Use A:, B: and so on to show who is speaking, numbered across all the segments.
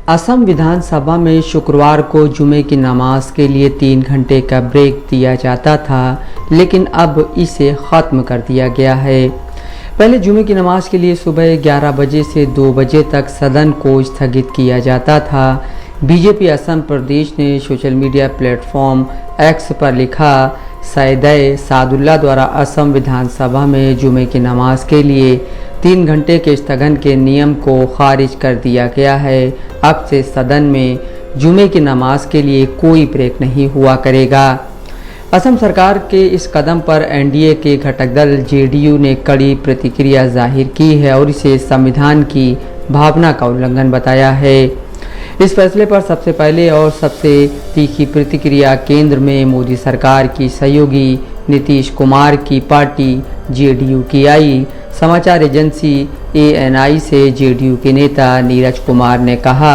A: असम विधानसभा में शुक्रवार को जुमे की नमाज के लिए 3 घंटे का ब्रेक दिया जाता था, लेकिन अब इसे ख़त्म कर दिया गया है। पहले जुमे की नमाज के लिए सुबह 11 बजे से 2 बजे तक सदन को स्थगित किया जाता था। बीजेपी असम प्रदेश ने सोशल मीडिया प्लेटफॉर्म एक्स पर लिखा, सैयद सादुल्ला द्वारा असम विधानसभा में जुमे की नमाज के लिए 3 घंटे के स्थगन के नियम को खारिज कर दिया गया है। अब से सदन में जुमे की नमाज के लिए कोई ब्रेक नहीं हुआ करेगा। असम सरकार के इस कदम पर एनडीए के घटक दल जेडीयू ने कड़ी प्रतिक्रिया जाहिर की है और इसे संविधान की भावना का उल्लंघन बताया है। इस फैसले पर सबसे पहले और सबसे तीखी प्रतिक्रिया केंद्र में मोदी सरकार की सहयोगी नीतीश कुमार की पार्टी जेडीयू की आई। समाचार एजेंसी एएनआई से जेडीयू के नेता नीरज कुमार ने कहा,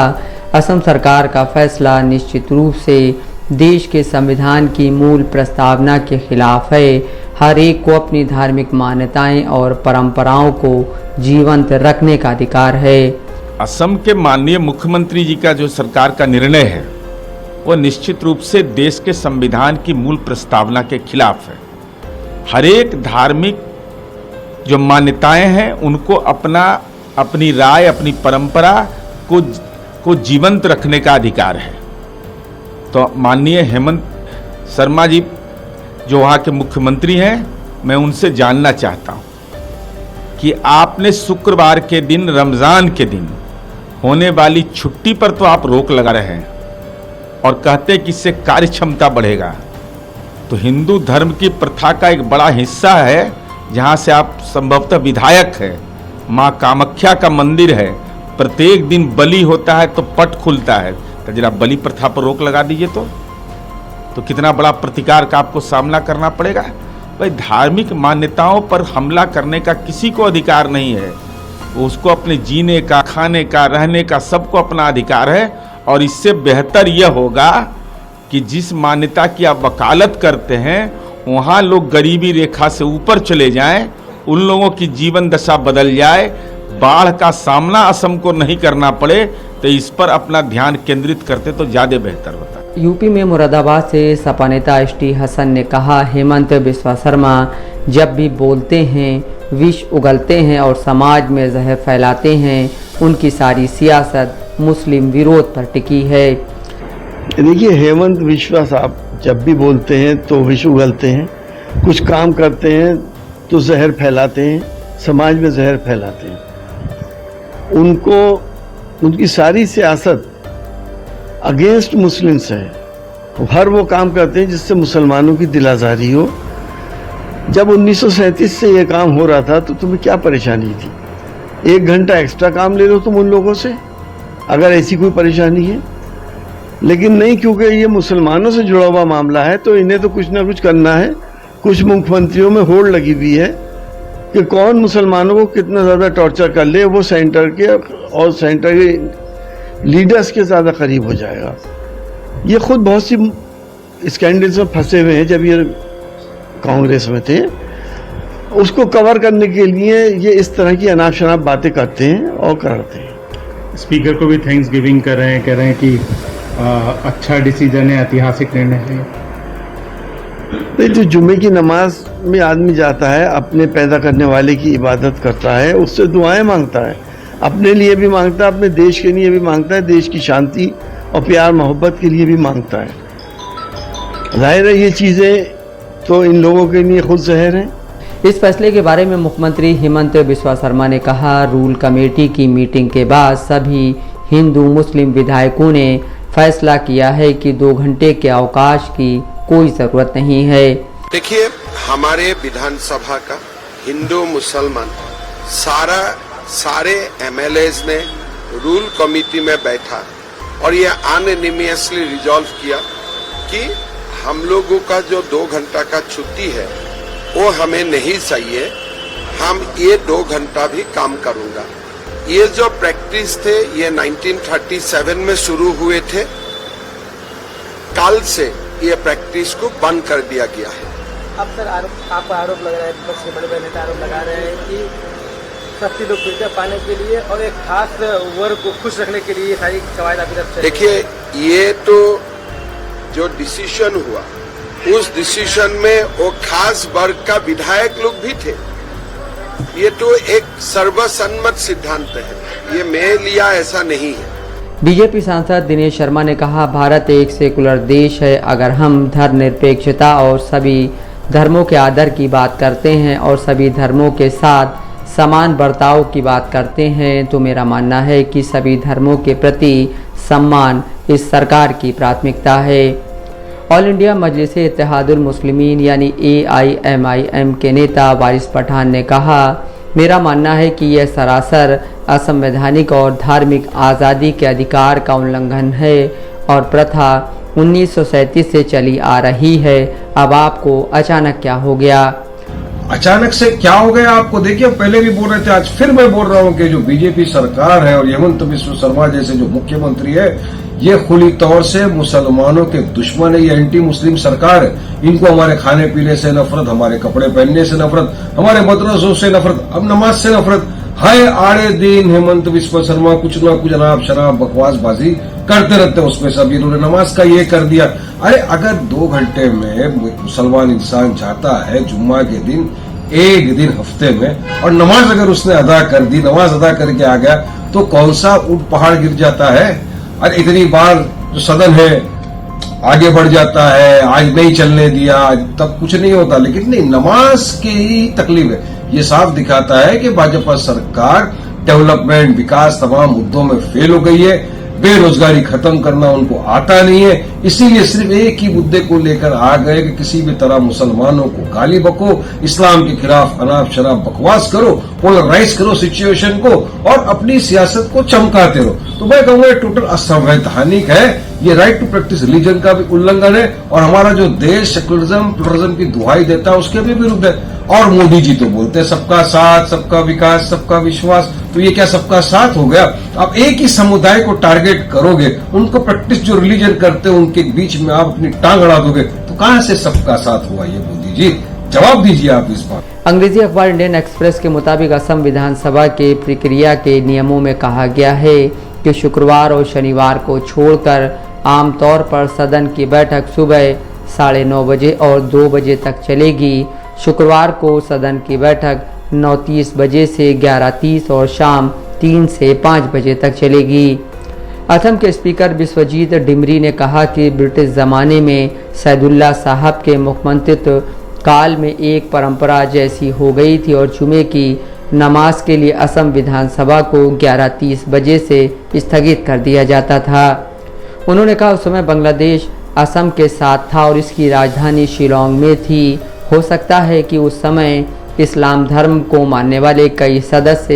A: असम सरकार का फैसला निश्चित रूप से देश के संविधान की मूल प्रस्तावना के खिलाफ है। हर एक को अपनी धार्मिक मान्यताएं और परंपराओं को जीवंत रखने का अधिकार है।
B: असम के माननीय मुख्यमंत्री जी का जो सरकार का निर्णय है वो निश्चित रूप से देश के संविधान की मूल प्रस्तावना के खिलाफ है। हर एक धार्मिक जो मान्यताएं हैं उनको अपनी राय, अपनी परंपरा को जीवंत रखने का अधिकार है। तो माननीय हेमंत शर्मा जी जो वहाँ के मुख्यमंत्री हैं, मैं उनसे जानना चाहता हूँ कि आपने शुक्रवार के दिन, रमज़ान के दिन होने वाली छुट्टी पर तो आप रोक लगा रहे हैं और कहते हैं कि इससे कार्य क्षमता बढ़ेगा। तो हिंदू धर्म की प्रथा का एक बड़ा हिस्सा है जहाँ से आप संभवतः विधायक है, माँ कामाख्या का मंदिर है, प्रत्येक दिन बलि होता है तो पट खुलता है। तो जरा बलि प्रथा पर रोक लगा दीजिए तो कितना बड़ा प्रतिकार का आपको सामना करना पड़ेगा। भाई, धार्मिक मान्यताओं पर हमला करने का किसी को अधिकार नहीं है। उसको अपने जीने का, खाने का, रहने का सबको अपना अधिकार है। और इससे बेहतर यह होगा कि जिस मान्यता की आप वकालत करते हैं वहाँ लोग गरीबी रेखा से ऊपर चले जाएं, उन लोगों की जीवन दशा बदल जाए, बाढ़ का सामना असम को नहीं करना पड़े, तो इस पर अपना ध्यान केंद्रित करते तो ज़्यादा बेहतर होता।
A: यूपी में मुरादाबाद से सपा नेता एसटी हसन ने कहा, हेमंत बिस्वा शर्मा जब भी बोलते हैं विष उगलते हैं और समाज में जहर फैलाते हैं। उनकी सारी सियासत मुस्लिम विरोध पर टिकी है।
C: देखिए, हेमंत बिस्वा साहब जब भी बोलते हैं तो विष उगलते हैं, कुछ काम करते हैं तो जहर फैलाते हैं, समाज में जहर फैलाते हैं। उनकी सारी सियासत अगेंस्ट मुस्लिम्स है। हर वो काम करते हैं जिससे मुसलमानों की दिल आज़ारी हो। जब 1937 से ये काम हो रहा था तो तुम्हें क्या परेशानी थी? 1 घंटा एक्स्ट्रा काम ले लो तुम उन लोगों से, अगर ऐसी कोई परेशानी है। लेकिन नहीं, क्योंकि ये मुसलमानों से जुड़ा हुआ मामला है तो इन्हें तो कुछ ना कुछ करना है। कुछ मुख्यमंत्रियों में होड़ लगी हुई है कि कौन मुसलमानों को कितना ज़्यादा टॉर्चर कर ले, वो सेंटर के और सेंटर के लीडर्स के ज़्यादा करीब हो जाएगा। ये खुद बहुत सी स्कैंडल्स में फंसे हुए हैं। जब ये कांग्रेस में थे, उसको कवर करने के लिए ये इस तरह की अनाप शनाप बातें करते हैं और करते हैं।
D: स्पीकर को भी थैंक्स गिविंग कर रहे हैं, कह रहे हैं कि अच्छा डिसीजन है, ऐतिहासिक निर्णय है।
C: नहीं तो जुमे की नमाज में आदमी जाता है, अपने पैदा करने वाले की इबादत करता है, उससे दुआएं मांगता है, अपने लिए भी मांगता है, अपने देश के लिए भी मांगता है, देश की शांति और प्यार मोहब्बत के लिए भी मांगता है। जाहिर है ये चीज़ें तो इन लोगों के लिए खुद जहर हैं।
A: इस फैसले के बारे में मुख्यमंत्री हेमंत बिस्वा शर्मा ने कहा, रूल कमेटी की मीटिंग के बाद सभी हिंदू मुस्लिम विधायकों ने फैसला किया है कि 2 घंटे के अवकाश की कोई जरूरत नहीं है।
E: देखिए, हमारे विधानसभा का हिंदू मुसलमान सारे एमएलएज ने रूल कमेटी में बैठा और ये अनएनिमियसली रिजॉल्व किया कि हम लोगों का जो 2 घंटा का छुट्टी है वो हमें नहीं चाहिए, हम ये 2 घंटा भी काम करूंगा। ये जो प्रैक्टिस थे ये 1937 में शुरू हुए थे। कल से ये प्रैक्टिस को बंद कर दिया गया है।
F: अब सर आप आरोप लग रहा है, विपक्ष के बड़े नेता आरोप लगा रहे हैं कि सस्ती लोग सुविधा पाने के लिए और एक खास वर्ग को खुश रखने के लिए सारी कवायद अभी तक चल रही है।
E: देखिए, ये तो जो डिसीजन हुआ, उस डिसीजन में वो खास वर्ग का विधायक लोग भी थे। ये तो एक सर्वसम्मत सिद्धांत है, ये मैं लिया ऐसा नहीं है।
A: बीजेपी सांसद दिनेश शर्मा ने कहा, भारत एक सेकुलर देश है। अगर हम धर्मनिरपेक्षता और सभी धर्मों के आदर की बात करते हैं और सभी धर्मों के साथ समान बर्ताव की बात करते हैं तो मेरा मानना है कि सभी धर्मों के प्रति सम्मान इस सरकार की प्राथमिकता है। ऑल इंडिया मजलिस-ए इत्तेहादुल मुस्लिमीन यानी AIMIM के नेता वारिस पठान ने कहा, मेरा मानना है कि यह सरासर असंवैधानिक और धार्मिक आज़ादी के अधिकार का उल्लंघन है और प्रथा 1937 से चली आ रही है। अब आपको अचानक क्या हो गया?
G: अचानक से क्या हो गया आपको? देखिए, पहले भी बोल रहे थे, आज फिर मैं बोल रहा हूँ कि जो बीजेपी सरकार है और हेमंत बिस्व शर्मा जैसे जो मुख्यमंत्री है, ये खुली तौर से मुसलमानों के दुश्मन है। ये एंटी मुस्लिम सरकार है। इनको हमारे खाने पीने से नफरत, हमारे कपड़े पहनने से नफरत, हमारे मदरसों से नफरत, अब नमाज से नफरत है। आड़े दिन हेमंत बिस्व शर्मा कुछ ना कुछ अनाप शराब बकवासबाजी करते रहते हैं। उसमें सब इन्होंने नमाज का ये कर दिया। अरे अगर 2 घंटे में मुसलमान इंसान जाता है जुम्मा के दिन, एक दिन हफ्ते में, और नमाज अगर उसने अदा कर दी, नमाज अदा करके आ गया, तो कौन सा ऊंट पहाड़ गिर जाता है? और इतनी बार जो सदन है आगे बढ़ जाता है, आज नहीं चलने दिया, तब कुछ नहीं होता। लेकिन नहीं, नमाज की ही तकलीफ है। ये साफ दिखाता है कि भाजपा सरकार डेवलपमेंट, विकास तमाम मुद्दों में फेल हो गई है। बेरोजगारी खत्म करना उनको आता नहीं है, इसीलिए सिर्फ एक ही मुद्दे को लेकर आ गए कि किसी भी तरह मुसलमानों को गाली बको, इस्लाम के खिलाफ अनाप शराब बकवास करो, पोलराइज करो सिचुएशन को और अपनी सियासत को चमकाते रहो। तो मैं कहूंगा ये टोटल असंवैधानिक है। ये राइट टू प्रैक्टिस रिलीजन का भी उल्लंघन है और हमारा जो देश सेकुलरिज्म प्लुरलिज्म की दुहाई देता है उसके भी विरुद्ध है। और मोदी जी तो बोलते हैं सबका साथ, सबका विकास, सबका विश्वास, तो ये क्या सबका साथ हो गया? आप एक ही समुदाय को टारगेट करोगे, उनको प्रैक्टिस जो रिलीजन करते हैं उनके बीच में आप अपनी टांग अड़ा दोगे, तो कहां से सबका साथ हुआ? ये मोदी जी जवाब दीजिए आप इस बात।
A: अंग्रेजी अखबार इंडियन एक्सप्रेस के मुताबिक असम विधानसभा के प्रक्रिया के नियमों में कहा गया है कि शुक्रवार और शनिवार को छोड़कर आमतौर पर सदन की बैठक सुबह 9:30 बजे और 2 बजे तक चलेगी। शुक्रवार को सदन की बैठक 9:30 बजे से 11:30 और शाम 3 से 5 बजे तक चलेगी। असम के स्पीकर बिस्वजीत डिमरी ने कहा कि ब्रिटिश ज़माने में सैदुल्ला साहब के मुख्यमंत्रित्व काल में एक परंपरा जैसी हो गई थी और जुमे की नमाज के लिए असम विधानसभा को 11:30 बजे से स्थगित कर दिया जाता था। उन्होंने कहा उस समय बांग्लादेश असम के साथ था और इसकी राजधानी शिलोंग में थी। हो सकता है कि उस समय इस्लाम धर्म को मानने वाले कई सदस्य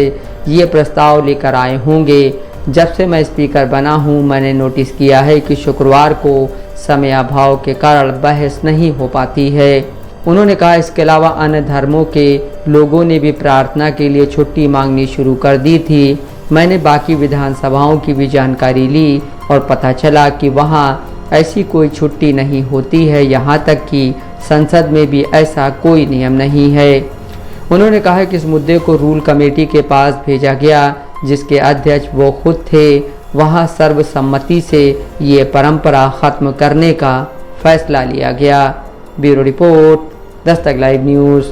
A: ये प्रस्ताव लेकर आए होंगे। जब से मैं स्पीकर बना हूं, मैंने नोटिस किया है कि शुक्रवार को समय अभाव के कारण बहस नहीं हो पाती है। उन्होंने कहा इसके अलावा अन्य धर्मों के लोगों ने भी प्रार्थना के लिए छुट्टी मांगनी शुरू कर दी थी। मैंने बाकी विधानसभाओं की भी जानकारी ली और पता चला कि वहाँ ऐसी कोई छुट्टी नहीं होती है, यहाँ तक कि संसद में भी ऐसा कोई नियम नहीं है। उन्होंने कहा कि इस मुद्दे को रूल कमेटी के पास भेजा गया जिसके अध्यक्ष वो खुद थे। वहाँ सर्वसम्मति से ये परंपरा खत्म करने का फैसला लिया गया। Bureau report, Dastak live news.